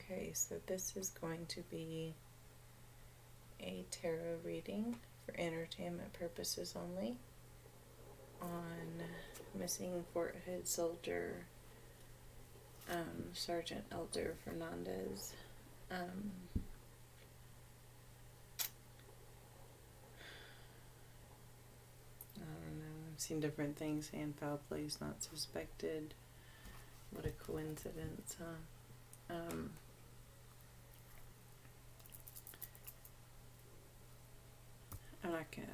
Okay, so this is going to be a tarot reading for entertainment purposes only on missing Fort Hood soldier Sergeant Elder Fernandes. I don't know. I've seen different things saying foul play is not suspected. What a coincidence, huh? I'm not gonna.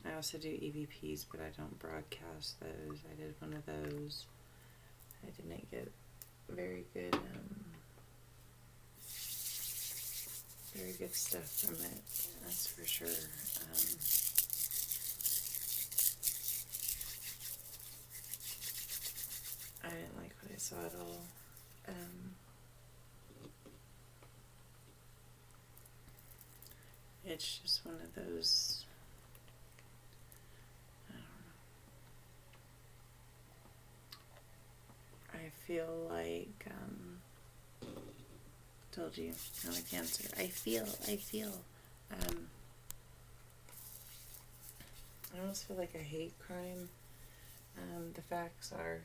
I also do EVPs, but I don't broadcast those. I did one of those. I didn't get very good stuff from it. That's for sure. I didn't like what I saw at all. It's just one of those, I don't know. I feel like, told you, I'm a Cancer. I feel. I almost feel like a hate crime. The facts are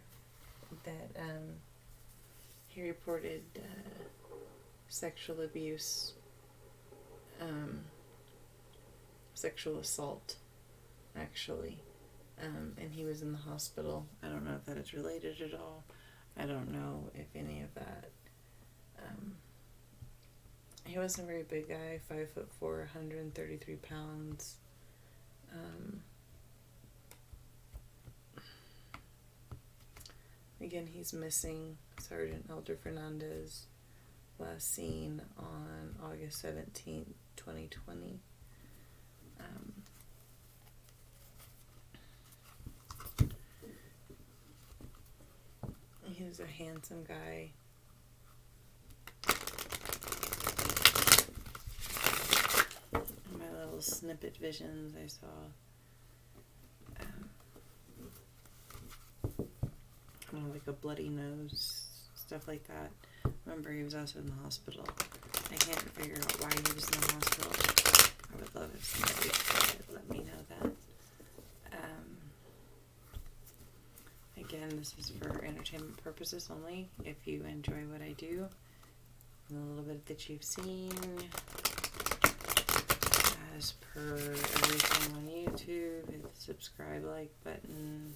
that he reported sexual abuse, sexual assault, actually, and he was in the hospital. I don't know if that is related at all. I don't know if any of that. He wasn't a very big guy, 5'4", 133 pounds. Again, he's missing. Sergeant Elder Fernandes, last seen on August 17th, 2020. He was a handsome guy. In my little snippet visions I saw like a bloody nose, stuff like that. Remember, he was also in the hospital. I can't figure out why he was in the hospital. I would love if somebody could let me know that. Again, this is for entertainment purposes only. If you enjoy what I do, and a little bit that you've seen, as per everything on YouTube, hit the subscribe, like button,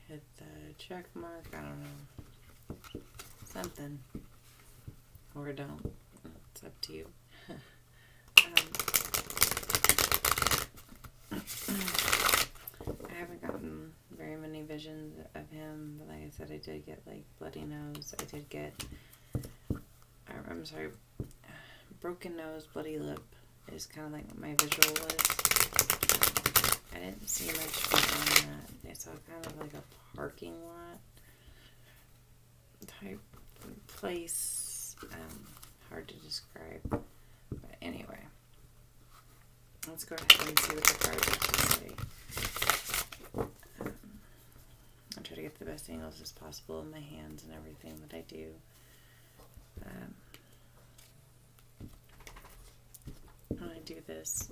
hit the check mark, I don't know, something, or don't, it's up to you. I haven't gotten very many visions of him, but like I said, I did get like bloody nose, I did get, I'm sorry, broken nose, bloody lip is kind of like what my visual was. I didn't see much beyond that. I saw kind of like a parking lot type place, hard to describe, but anyway, let's go ahead and see what the cards have to say. I'll try to get the best angles as possible in my hands and everything that I do. When I do this,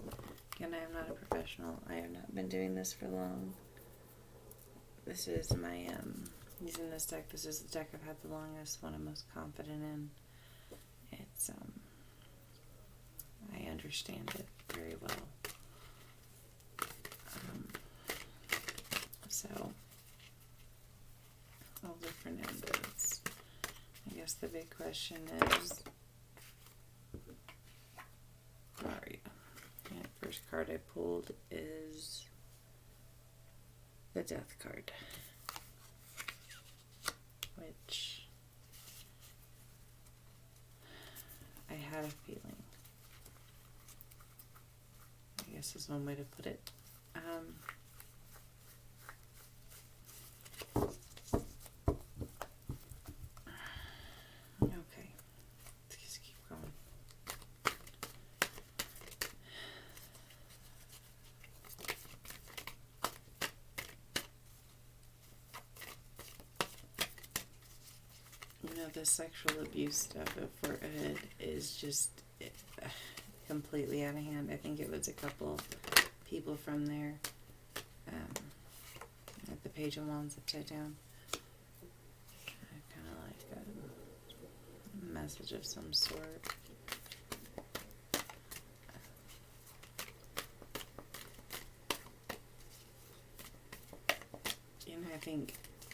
again, I am not a professional. I have not been doing this for long. This is my, using this deck, this is the deck I've had the longest, one I'm most confident in. It's, I understand it very well. So, Elder Fernandes. I guess the big question is, where are you? And the first card I pulled is the Death card, which I had a feeling, I guess is one way to put it. Okay, let's just keep going. The sexual abuse stuff at Fort Hood is just completely out of hand. I think it was a couple people from there at the page of wands upside down. Kind of like a message of some sort.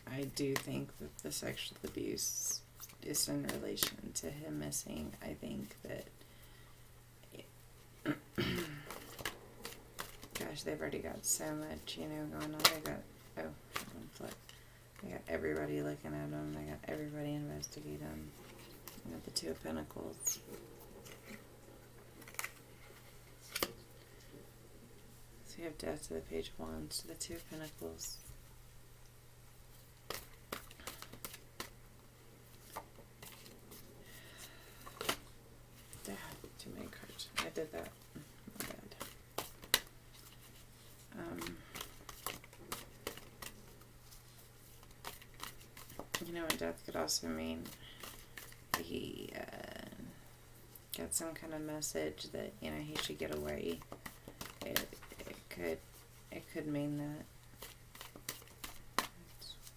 I do think that the sexual abuse is in relation to him missing. I think that, gosh, they've already got so much, going on. They got everybody looking at them. They got everybody investigating them. They got the Two of Pentacles. So you have Death to the Page of Wands to the Two of Pentacles. Too many cards. I did that. My bad. And death could also mean he got some kind of message that he should get away. It could mean that.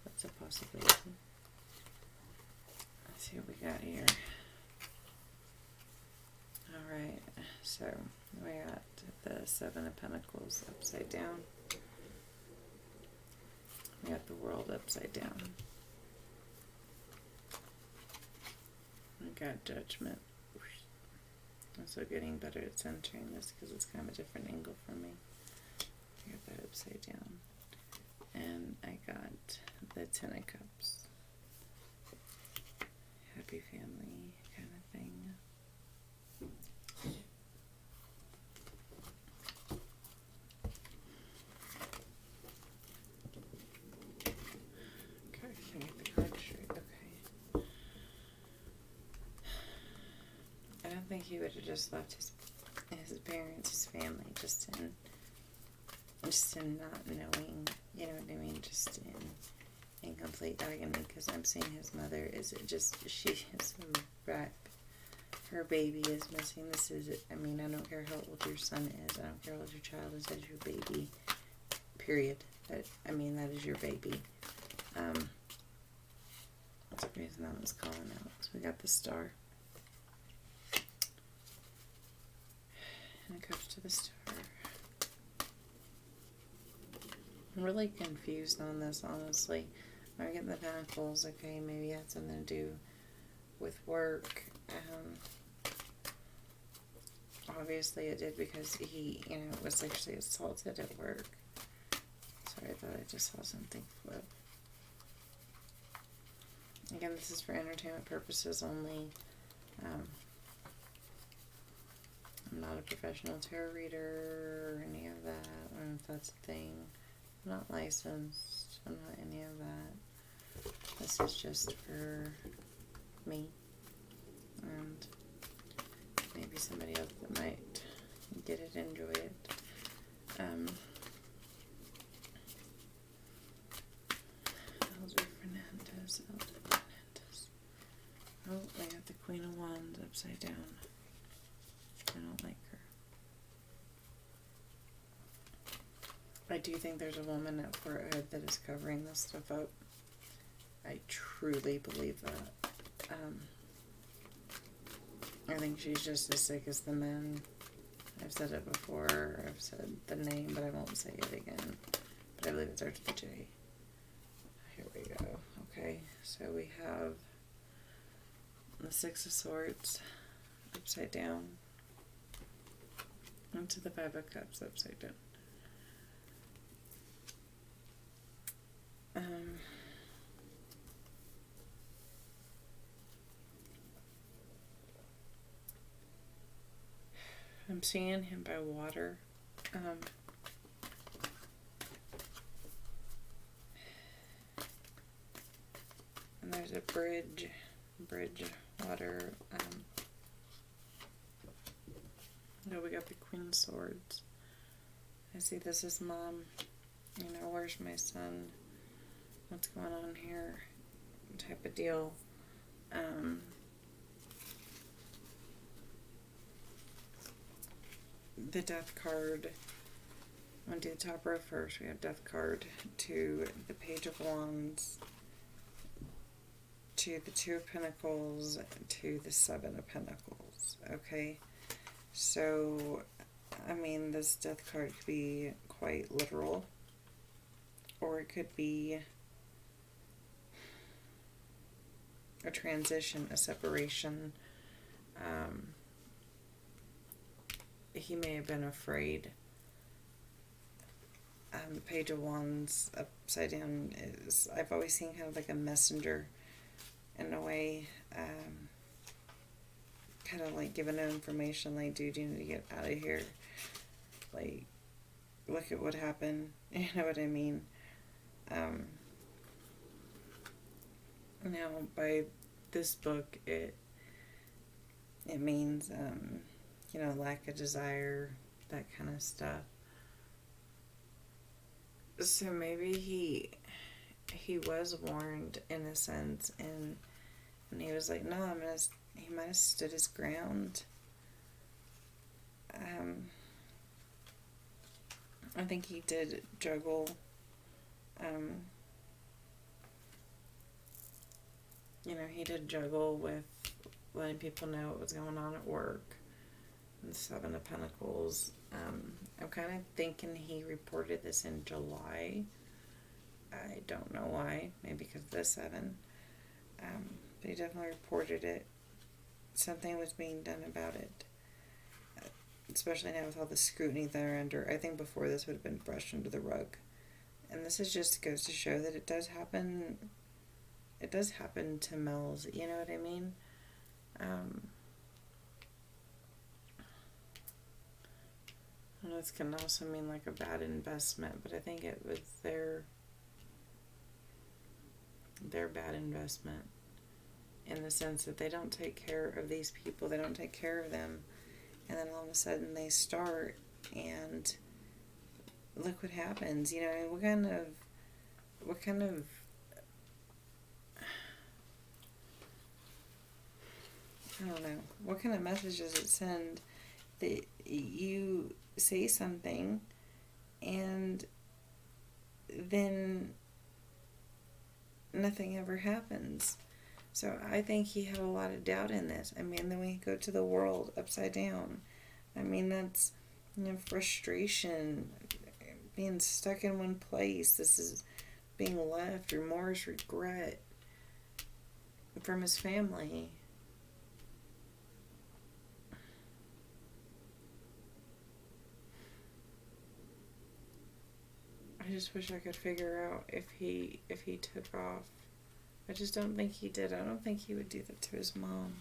That's a possibility. Let's see what we got here. Alright, so we got the Seven of Pentacles upside down. We got the World upside down. We got Judgment. I'm so getting better at centering this because it's kind of a different angle for me. I got that upside down. And I got the Ten of Cups. Happy family kind of thing. I think he would have just left his parents, his family, just in not knowing, you know what I mean, just in complete agony, because I'm seeing his mother she is a wreck. Her baby is missing. I don't care how old your son is, I don't care how old your child is, that is your baby, period. That is your baby. That's the reason that was calling out. So we got the Star. And it goes to the Star. I'm really confused on this, honestly. When I get the Pentacles, okay, maybe it had something to do with work. Obviously it did, because he, was sexually assaulted at work. Sorry, I thought I just saw something flip. Again, this is for entertainment purposes only. I'm not a professional tarot reader or any of that. I don't know if that's a thing. I'm not licensed. I'm not any of that. This is just for me. And maybe somebody else that might get it, enjoy it. Elder Fernandes. Oh, I got the Queen of Wands upside down. I don't like her. I do think there's a woman at Fort Hood that is covering this stuff up. I truly believe that. I think she's just as sick as the men. I've said it before. I've said the name, but I won't say it again. But I believe it starts with a J. Here we go. Okay, so we have the Six of Swords upside down. Into the Five of Cups upside down. I'm seeing him by water. And there's a bridge, water. No, we got the Queen of Swords. I see this is Mom. Where's my son? What's going on here? Type of deal. the death card. I'm going to do the top row first. We have death card to the Page of Wands, to the Two of Pentacles, to the Seven of Pentacles. Okay, so I mean, this death card could be quite literal, or it could be a transition, a separation. He may have been afraid. The Page of Wands upside down is, I've always seen kind of like a messenger in a way, kind of like giving them information like, dude, you need to get out of here. Like, look at what happened. You know what I mean? Now, by this book, it means, you know, lack of desire, that kind of stuff. So maybe he was warned in a sense, and he was like, no, he might have stood his ground. I think he did juggle, you know, he did juggle with letting people know what was going on at work. The Seven of Pentacles. I'm kind of thinking he reported this in July. I don't know why. Maybe because of the 7. But he definitely reported it. Something was being done about it. Especially now with all the scrutiny they're under. I think before this would have been brushed under the rug. And this is just goes to show that it does happen. It does happen to males. You know what I mean? And this can also mean like a bad investment, but I think it was their bad investment in the sense that they don't take care of these people, they don't take care of them, and then all of a sudden they start, and look what happens. You know, what kind of I don't know, what kind of message does it send that you say something and then nothing ever happens? So I think he had a lot of doubt in this. I mean, then we go to the world upside down. I mean, that's, you know, frustration, being stuck in one place. This is being left, remorse, regret from his family. I just wish I could figure out if he took off. I just don't think he did. I don't think he would do that to his mom.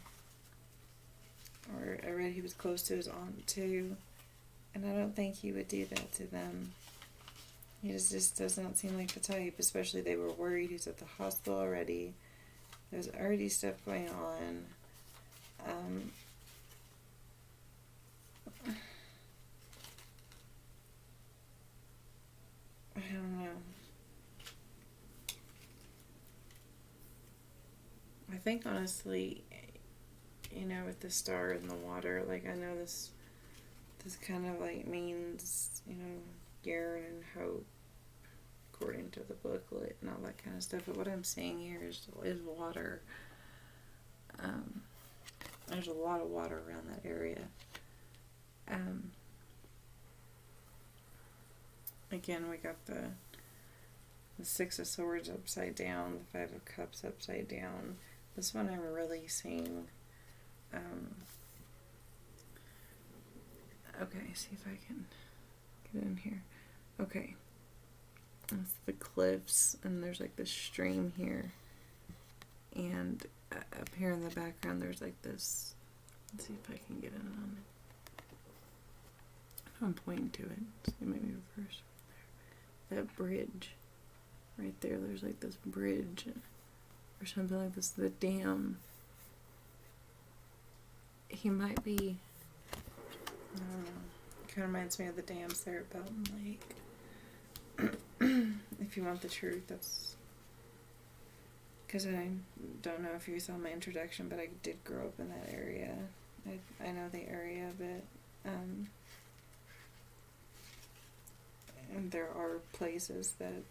Or I read he was close to his aunt too, and I don't think he would do that to them. He just does not seem like the type. Especially they were worried. He's at the hospital already. There's already stuff going on. I don't know. I think honestly, you know, with the star in the water, like I know this kind of like means, you know, yearn and hope according to the booklet and all that kind of stuff. But what I'm seeing here is water. There's a lot of water around that area. Again, we got the Six of Swords upside down, the Five of Cups upside down. This one I'm really seeing. Okay, see if I can get in here. Okay. That's the cliffs, and there's like this stream here. And up here in the background, there's like this. Let's see if I can get in on it. I'm pointing to it. So maybe reverse there. That bridge. Right there, there's like this bridge. Or something like this. The dam. He might be. I don't know. It kind of reminds me of the dams there at Belton Lake. If you want the truth, that's because I don't know if you saw my introduction, but I did grow up in that area. I know the area a bit. And there are places that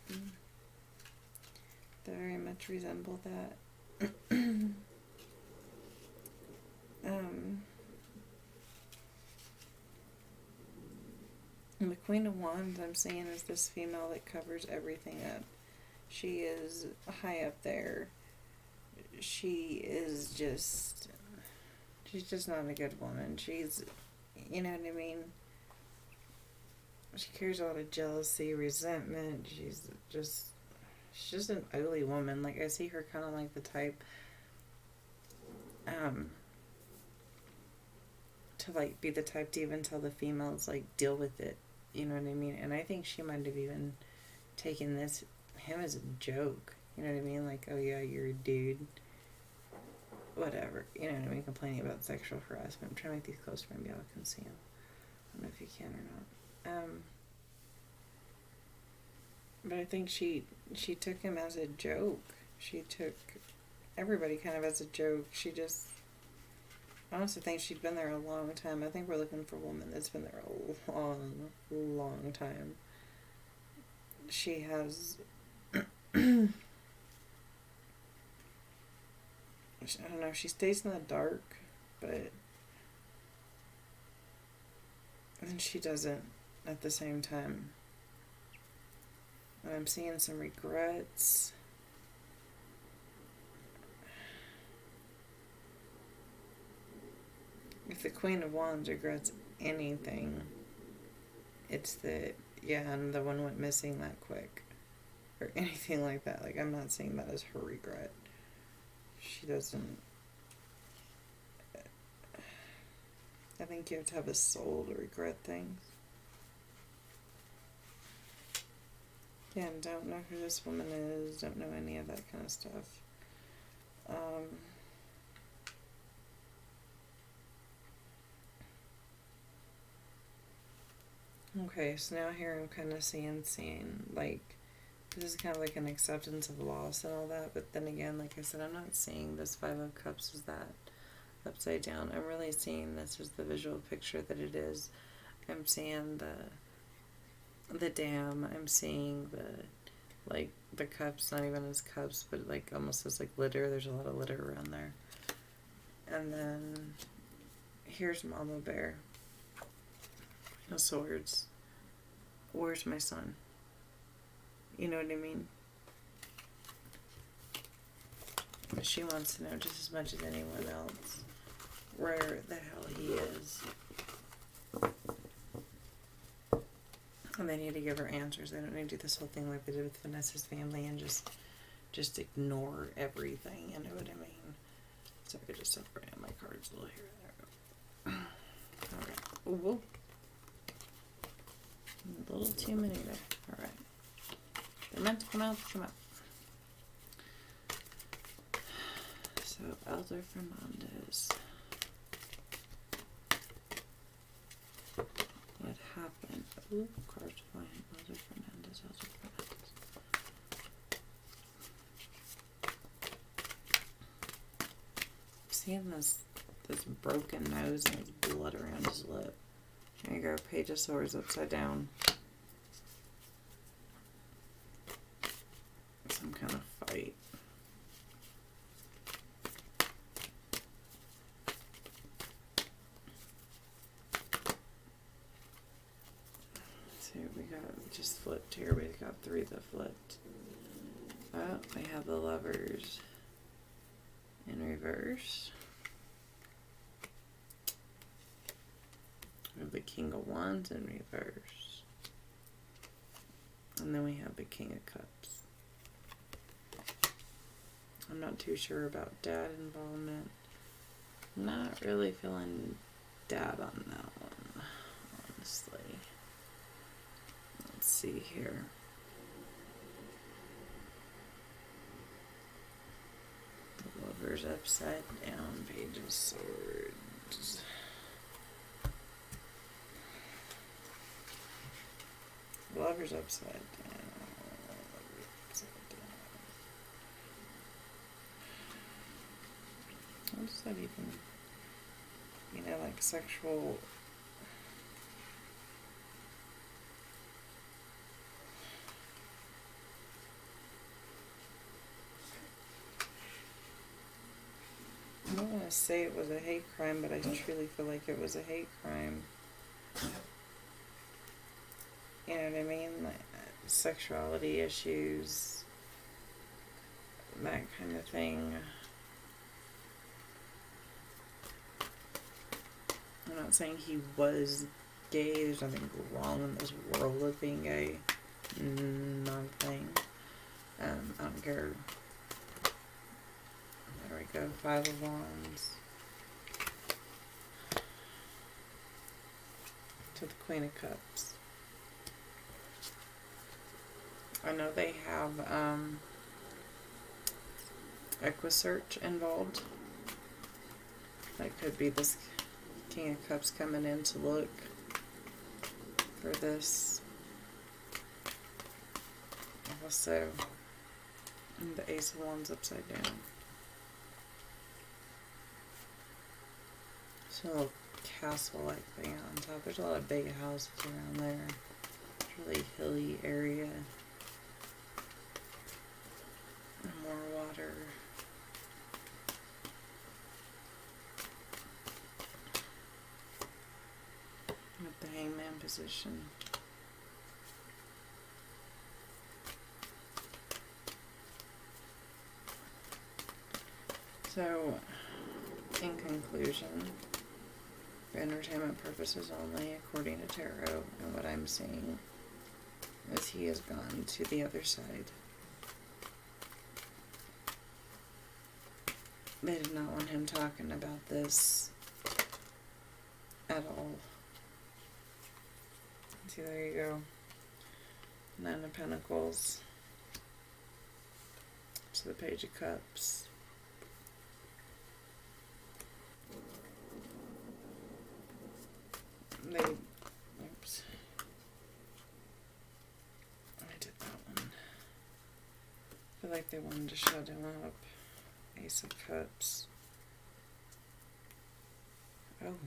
very much resemble that. And the Queen of Wands I'm seeing is this female that covers everything up. She is high up there. She's just not a good woman. She's, you know what I mean? She carries a lot of jealousy, resentment. She's just an ugly woman. Like, I see her kind of like the type, to, like, be the type to even tell the females, like, deal with it. You know what I mean? And I think she might have even taken him as a joke. You know what I mean? Like, oh yeah, you're a dude. Whatever. You know what I mean? Complaining about sexual harassment. I'm trying to make these close for maybe y'all can see them. I don't know if you can or not. But I think she took him as a joke. She took everybody kind of as a joke. I honestly think she'd been there a long time. I think we're looking for a woman that's been there a long, long time. She has, I don't know, she stays in the dark, but then she doesn't at the same time. And I'm seeing some regrets. If the Queen of Wands regrets anything, it's that, yeah, and the one went missing that quick. Or anything like that. Like, I'm not seeing that as her regret. She doesn't... I think you have to have a soul to regret things. Again, don't know who this woman is. Don't know any of that kind of stuff. Okay, so now here I'm kind of seeing, like, this is kind of like an acceptance of loss and all that, but then again, like I said, I'm not seeing this Five of Cups as that upside down. I'm really seeing this as the visual picture that it is. I'm seeing the dam. I'm seeing the cups, not even as cups, but like almost as like litter. There's a lot of litter around there. And then here's Mama Bear. No swords. Where's my son? You know what I mean? She wants to know just as much as anyone else where the hell he is. And they need to give her answers. They don't need to do this whole thing like they did with Vanessa's family and just ignore everything. You know what I mean? So I could just separate my cards a little here. There we go. Alright. Whoa. A little too many there. Alright. They're meant to come out. Come out. So, Elder Fernandes. What happened? Ooh, cards flying. Elder Fernandes. Seeing this broken nose and his blood around his lip. There you go, Page of Swords upside down. Some kind of fight. Let's see what we got. We just flipped here. We got 3 that flipped. Oh, we have the Lovers in reverse. We have the King of Wands in reverse. And then we have the King of Cups. I'm not too sure about dad involvement. Not really feeling dad on that one, honestly. Let's see here. The Lovers upside down, Page of Swords. Lovers upside down. Lovers upside What does that even, like sexual, I don't want to say it was a hate crime, but I truly feel like it was a hate crime. You know what I mean? Like, sexuality issues, that kind of thing. I'm not saying he was gay. There's nothing wrong in this world with being gay. Not a thing. I don't care. There we go. 5 of Wands. To the Queen of Cups. I know they have Equisearch involved. That could be this King of Cups coming in to look for this. Also, the Ace of Wands upside down. It's a little castle-like thing on top. There's a lot of big houses around there. It's a really hilly area. More water. With the Hangman position. So, in conclusion, for entertainment purposes only, according to Tarot, and what I'm seeing is he has gone to the other side. They did not want him talking about this at all. See, there you go. 9 of Pentacles. To the Page of Cups. Oops. I did that one. I feel like they wanted to shut him up. Ace of Cups. Oh,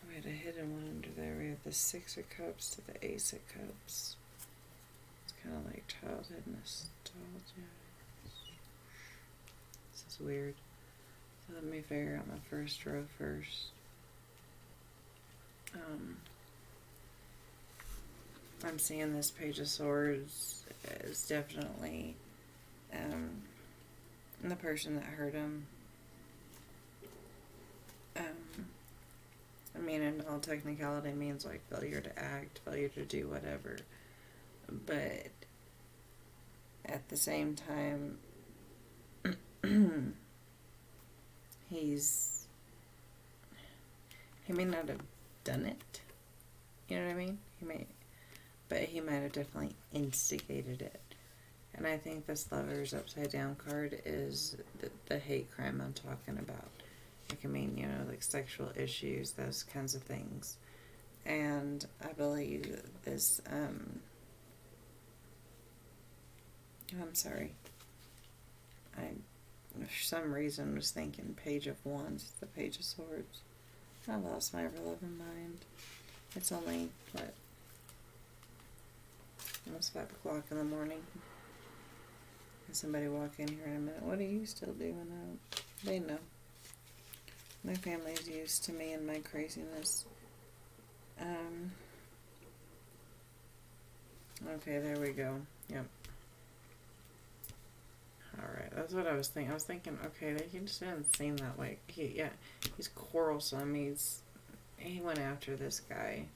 we had a hidden one under there. We have the 6 of Cups to the Ace of Cups. It's kind of like childhood nostalgia. This is weird. So let me figure out my first row first. I'm seeing this Page of Swords is definitely the person that hurt him. I mean, in all technicality, means like failure to act, failure to do whatever. But at the same time, he may not have done it. You know what I mean? But he might have definitely instigated it. And I think this Lover's upside down card is the hate crime I'm talking about. Like, I mean, like sexual issues, those kinds of things. And I believe this, I'm sorry. I, for some reason, was thinking Page of Wands, the Page of Swords. I lost my ever-loving mind. It's only, what, almost 5 o'clock in the morning. And somebody walk in here in a minute. What are you still doing out? They know. My family's used to me and my craziness. Okay, there we go. Yep. Alright, that's what I was thinking. I was thinking, okay, he just didn't seem that way. He's quarrelsome. He went after this guy.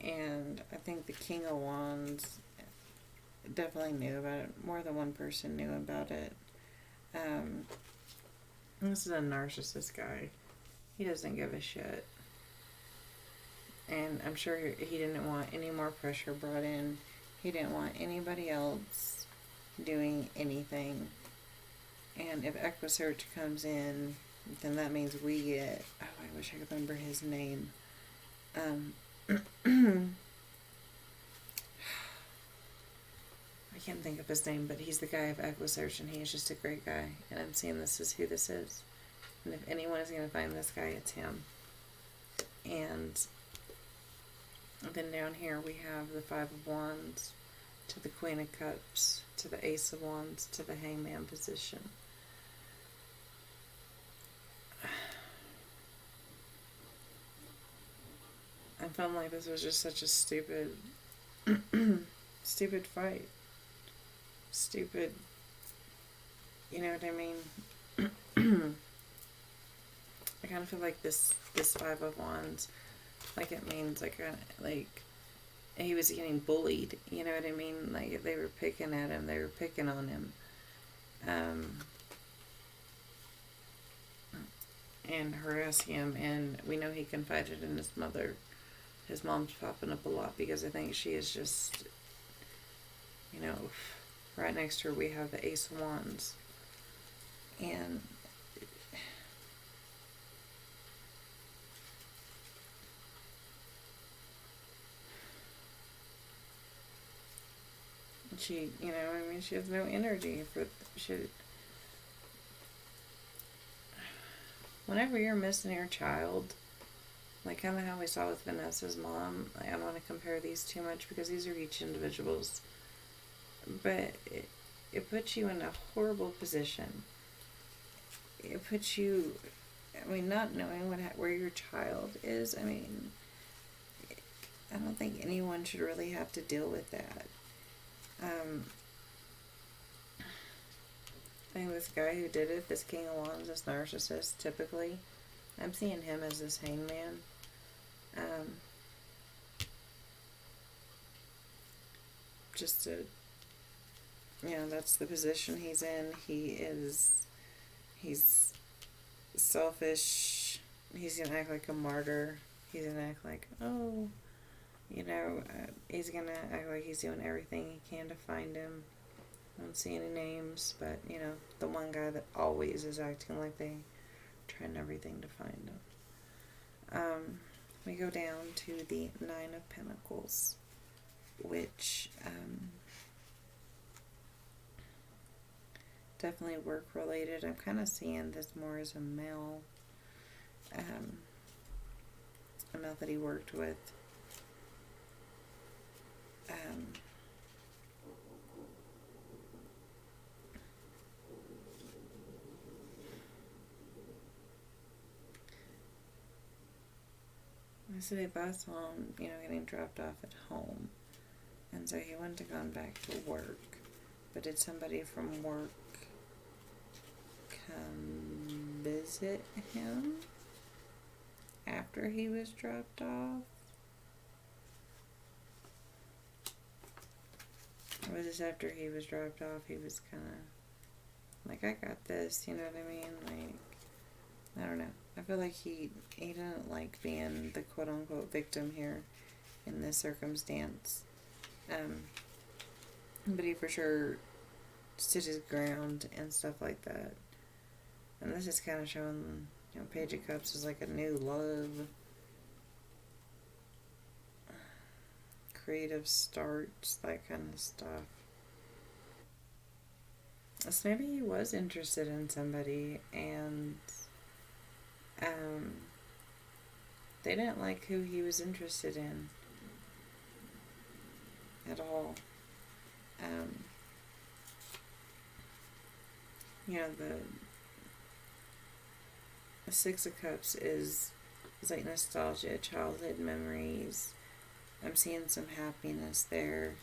And I think the King of Wands definitely knew about it. More than one person knew about it. This is a narcissist guy. He doesn't give a shit. And I'm sure he didn't want any more pressure brought in. He didn't want anybody else doing anything. And if Equisearch comes in, then that means we get... Oh, I wish I could remember his name. I can't think of his name, but he's the guy of Equisearch, and he is just a great guy. And I'm seeing this is who this is. And if anyone is going to find this guy, it's him. And then down here we have the Five of Wands to the Queen of Cups to the Ace of Wands to the Hangman position. I felt like this was just such a stupid stupid fight. Stupid, you know what I mean? I kind of feel like this Five of Wands, like it means like he was getting bullied, you know what I mean? Like they were picking at him, they were picking on him, and harassing him. And we know he confided in his mother. His mom's popping up a lot because I think she is just, you know, right next to her we have the Ace of Wands. And she, you know, I mean, she has no energy for, whenever you're missing your child, like kind of how we saw with Vanessa's mom, I don't want to compare these too much because these are each individuals, but it puts you in a horrible position. It puts you, I mean, not knowing where your child is, I mean, I don't think anyone should really have to deal with that. I think this guy who did it, this King of Wands, this narcissist, typically, I'm seeing him as this hangman. Just to, you know, that's the position he's in. He's selfish. He's gonna act like a martyr. He's gonna act like, oh, you know, he's gonna act like he's doing everything he can to find him. I don't see any names, but, you know, the one guy that always is acting like they trying everything to find him. We go down to the Nine of Pentacles, which definitely work related. I'm kind of seeing this more as a male that he worked with. So they both saw him, you know, getting dropped off at home. And so he went to go back to work. But did somebody from work come visit him after he was dropped off? Or was this after he was dropped off? He was kind of like, I got this, you know what I mean? Like, I don't know. I feel like he didn't like being the quote-unquote victim here in this circumstance. But he for sure stood his ground and stuff like that. And this is kind of showing, you know, Page of Cups is like a new love. Creative starts, that kind of stuff. So maybe he was interested in somebody and they didn't like who he was interested in at all. You know, the Six of Cups is like nostalgia, childhood memories. I'm seeing some happiness there.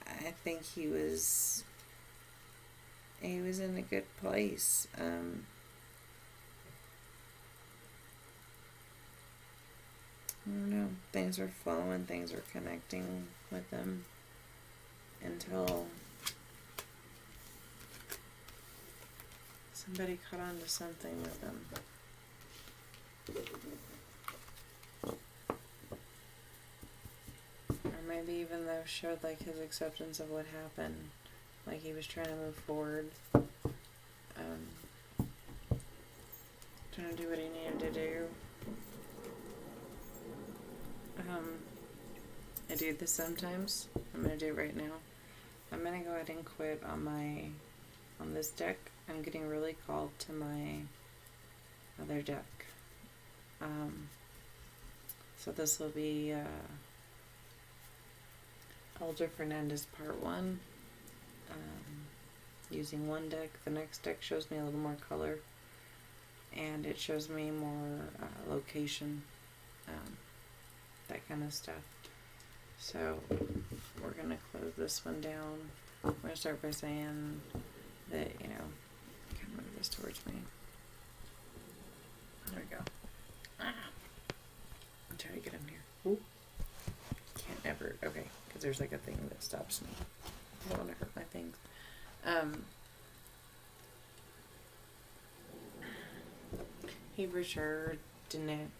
I think he was in a good place. I don't know. Things are flowing, things are connecting with him until somebody caught on to something with him. Or maybe even though showed like his acceptance of what happened, like he was trying to move forward, trying to do what he needed to do. I do this sometimes. I'm going to do it right now. I'm going to go ahead and quit on this deck I'm getting really called to my other deck. So this will be Elder Fernandes Part 1. Using one deck. The next deck shows me a little more color, and it shows me more location, that kind of stuff. So we're going to close this one down. I'm going to start by saying that, you know, kind of move this towards me. There we go. I'm trying to get him here. Ooh. Can't ever. Okay, because there's like a thing that stops me. I don't want to hurt my things. He for sure didn't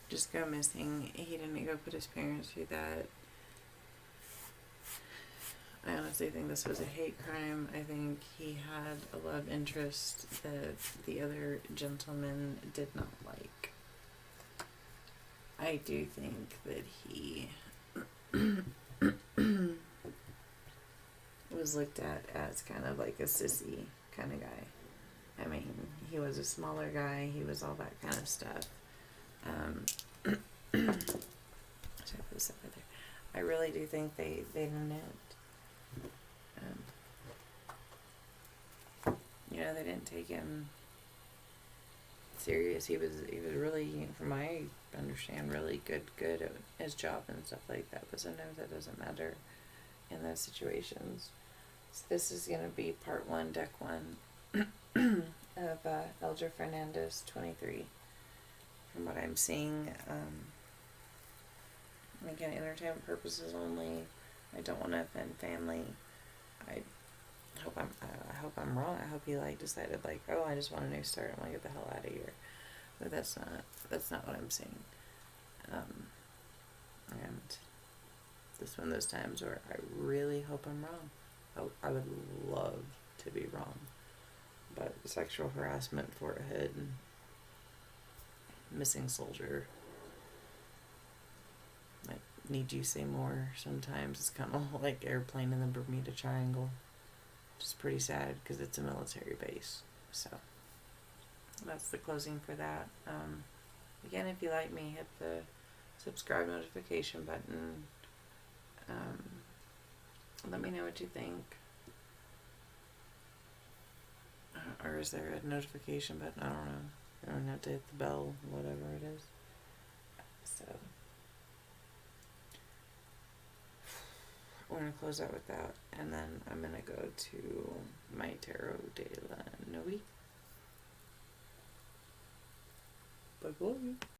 just go missing. He didn't go put his parents through that. I honestly think this was a hate crime. I think he had a love interest that the other gentleman did not like. I do think that he was looked at as kind of like a sissy kind of guy. I mean, he was a smaller guy. He was all that kind of stuff. Should I put this over there? I really do think they didn't. You know, they didn't take him serious. He was really, from my understand, really good at his job and stuff like that. But sometimes that doesn't matter in those situations. So this is gonna be part 1, deck 1 of Elder Fernandes 23. From what I'm seeing, again, entertainment purposes only. I don't want to offend family. I hope I'm wrong. I hope he decided oh, I just want a new start. I want to get the hell out of here. But that's not what I'm saying. And this one of those times where I really hope I'm wrong. I would love to be wrong. But sexual harassment, Fort Hood, missing soldier. Need you say more? Sometimes it's kind of like airplane in the Bermuda Triangle. Just pretty sad because it's a military base. So that's the closing for that. Again, if you like me, hit the subscribe notification button. Let me know what you think. Or is there a notification button? I don't know. I don't have to hit the bell, whatever it is. So we're going to close out with that. And then I'm going to go to my Tarot de la Nuit. Bye-bye.